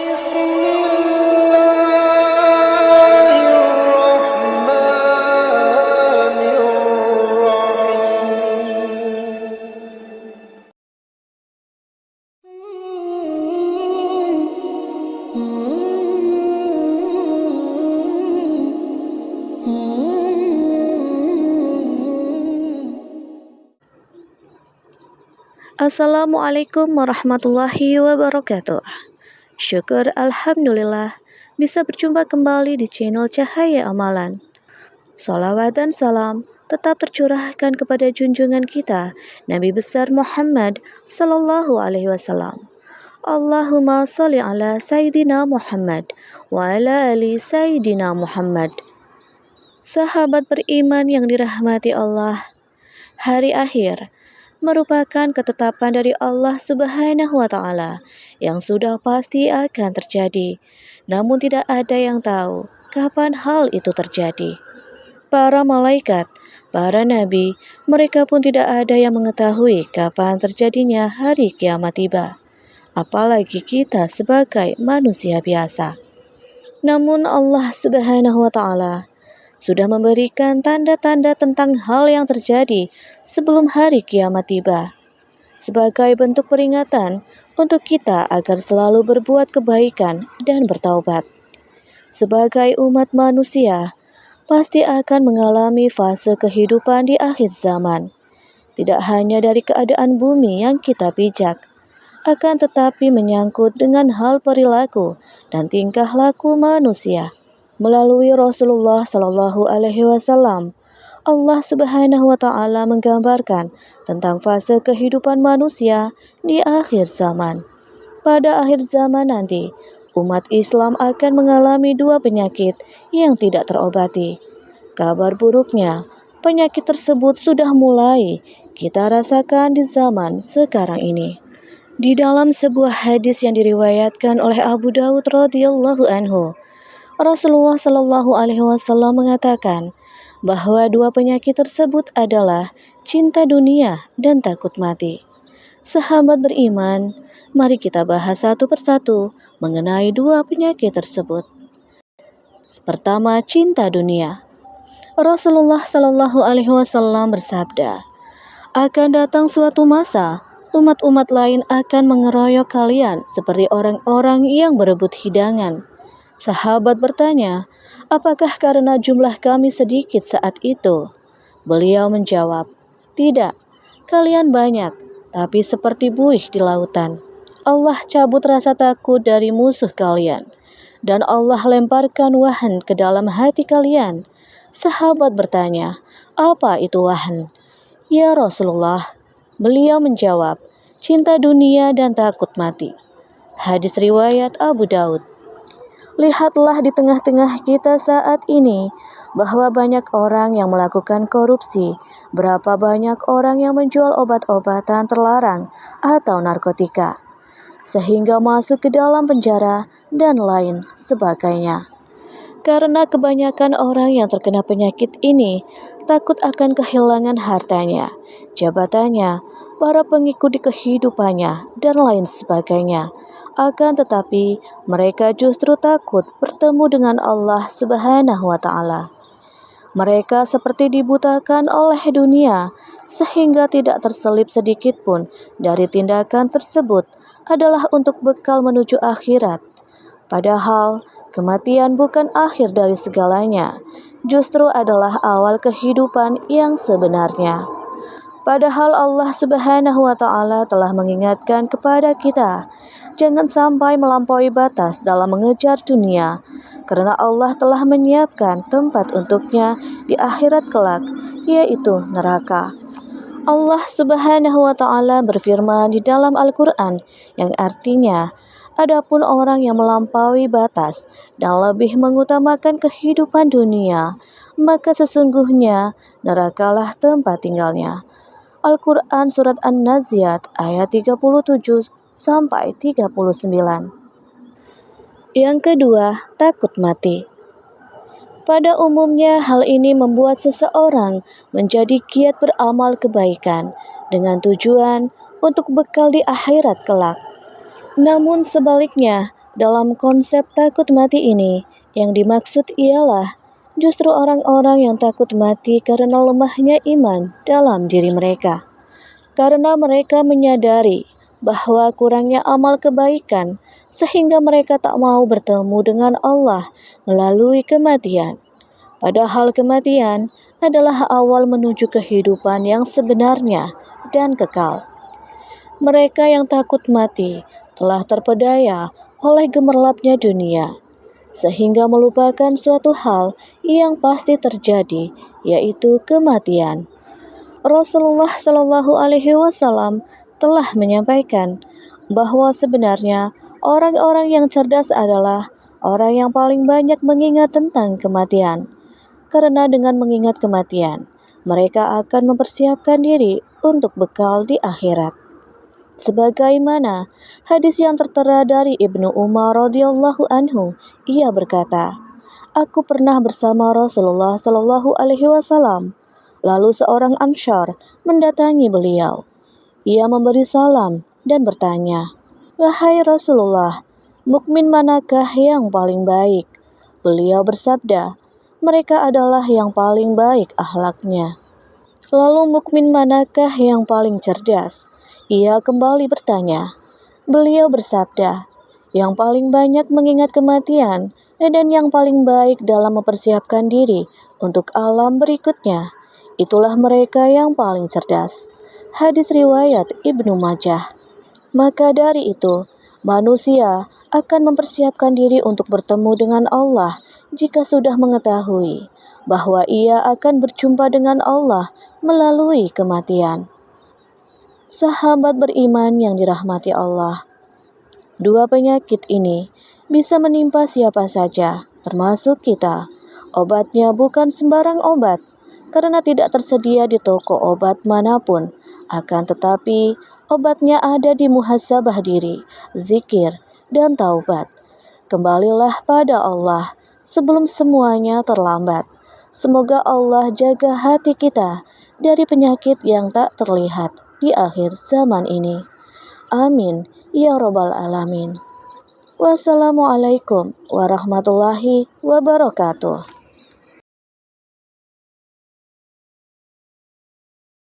بسم الله الرحمن الرحيم. Assalamualaikum warahmatullahi wabarakatuh. Syukur alhamdulillah bisa berjumpa kembali di channel Cahaya Amalan. Salawat dan salam tetap tercurahkan kepada junjungan kita Nabi besar Muhammad sallallahu alaihi wasallam. Allahumma sholli ala Sayyidina Muhammad wa ala ali Sayyidina Muhammad. Sahabat beriman yang dirahmati Allah, hari akhir merupakan ketetapan dari Allah Subhanahu wa Ta'ala yang sudah pasti akan terjadi, namun tidak ada yang tahu kapan hal itu terjadi. Para malaikat, para nabi, mereka pun tidak ada yang mengetahui kapan terjadinya hari kiamat tiba, apalagi kita sebagai manusia biasa. Namun Allah Subhanahu wa Ta'ala sudah memberikan tanda-tanda tentang hal yang terjadi sebelum hari kiamat tiba, sebagai bentuk peringatan untuk kita agar selalu berbuat kebaikan dan bertaubat. Sebagai umat manusia, pasti akan mengalami fase kehidupan di akhir zaman. Tidak hanya dari keadaan bumi yang kita pijak, akan tetapi menyangkut dengan hal perilaku dan tingkah laku manusia. Melalui Rasulullah Shallallahu Alaihi Wasallam, Allah Subhanahu Wa Taala menggambarkan tentang fase kehidupan manusia di akhir zaman. Pada akhir zaman nanti, umat Islam akan mengalami dua penyakit yang tidak terobati. Kabar buruknya, penyakit tersebut sudah mulai kita rasakan di zaman sekarang ini. Di dalam sebuah hadis yang diriwayatkan oleh Abu Dawud radhiyallahu anhu, Rasulullah Shallallahu Alaihi Wasallam mengatakan bahwa dua penyakit tersebut adalah cinta dunia dan takut mati. Sahabat beriman, mari kita bahas satu persatu mengenai dua penyakit tersebut. Pertama, cinta dunia. Rasulullah Shallallahu Alaihi Wasallam bersabda, akan datang suatu masa umat-umat lain akan mengeroyok kalian seperti orang-orang yang berebut hidangan. Sahabat bertanya, apakah karena jumlah kami sedikit saat itu? Beliau menjawab, tidak, kalian banyak, tapi seperti buih di lautan. Allah cabut rasa takut dari musuh kalian, dan Allah lemparkan wahan ke dalam hati kalian. Sahabat bertanya, apa itu wahan? Ya Rasulullah, beliau menjawab, cinta dunia dan takut mati. Hadis riwayat Abu Daud. Lihatlah di tengah-tengah kita saat ini bahwa banyak orang yang melakukan korupsi, berapa banyak orang yang menjual obat-obatan terlarang atau narkotika, sehingga masuk ke dalam penjara dan lain sebagainya. Karena kebanyakan orang yang terkena penyakit ini takut akan kehilangan hartanya, jabatannya, para pengikut di kehidupannya, dan lain sebagainya. Akan tetapi, mereka justru takut bertemu dengan Allah Subhanahu wa Ta'ala. Mereka seperti dibutakan oleh dunia, sehingga tidak terselip sedikit pun dari tindakan tersebut adalah untuk bekal menuju akhirat. Padahal, kematian bukan akhir dari segalanya, justru adalah awal kehidupan yang sebenarnya. Padahal Allah Subhanahu wa Ta'ala telah mengingatkan kepada kita, jangan sampai melampaui batas dalam mengejar dunia, karena Allah telah menyiapkan tempat untuknya di akhirat kelak, yaitu neraka. Allah Subhanahu wa Ta'ala berfirman di dalam Al-Quran yang artinya, adapun orang yang melampaui batas dan lebih mengutamakan kehidupan dunia, maka sesungguhnya nerakalah tempat tinggalnya. Al-Quran Surat An-Naziat ayat 37 sampai 39. Yang kedua, takut mati. Pada umumnya hal ini membuat seseorang menjadi giat beramal kebaikan dengan tujuan untuk bekal di akhirat kelak. Namun sebaliknya, Dalam konsep takut mati ini, yang dimaksud ialah justru orang-orang yang takut mati karena lemahnya iman dalam diri mereka. Karena mereka menyadari bahwa kurangnya amal kebaikan sehingga mereka tak mau bertemu dengan Allah melalui kematian. Padahal kematian adalah awal menuju kehidupan yang sebenarnya dan kekal. Mereka yang takut mati telah terpedaya oleh gemerlapnya dunia, sehingga melupakan suatu hal yang pasti terjadi, yaitu kematian. Rasulullah Shallallahu Alaihi Wasallam telah menyampaikan bahwa sebenarnya orang-orang yang cerdas adalah orang yang paling banyak mengingat tentang kematian. Karena dengan mengingat kematian, mereka akan mempersiapkan diri untuk bekal di akhirat. Sebagaimana hadis yang tertera dari Ibnu Umar radhiyallahu anhu, ia berkata, "Aku pernah bersama Rasulullah Shallallahu Alaihi Wasallam. Lalu seorang Ansyar mendatangi beliau. Ia memberi salam dan bertanya, 'Wahai Rasulullah, mukmin manakah yang paling baik?' Beliau bersabda, 'Mereka adalah yang paling baik akhlaknya.' Lalu mukmin manakah yang paling cerdas? Ia kembali bertanya. Beliau bersabda, 'Yang paling banyak mengingat kematian dan yang paling baik dalam mempersiapkan diri untuk alam berikutnya. Itulah mereka yang paling cerdas.' Hadis riwayat Ibnu Majah. Maka dari itu, manusia akan mempersiapkan diri untuk bertemu dengan Allah jika sudah mengetahui bahwa ia akan berjumpa dengan Allah melalui kematian. Sahabat beriman yang dirahmati Allah, dua penyakit ini bisa menimpa siapa saja, termasuk kita. Obatnya bukan sembarang obat, karena tidak tersedia di toko obat manapun. Akan tetapi, obatnya ada di muhasabah diri, zikir, dan taubat. Kembalilah pada Allah sebelum semuanya terlambat. Semoga Allah jaga hati kita dari penyakit yang tak terlihat di akhir zaman ini. Amin, ya Rabbal Alamin. Wassalamualaikum warahmatullahi wabarakatuh.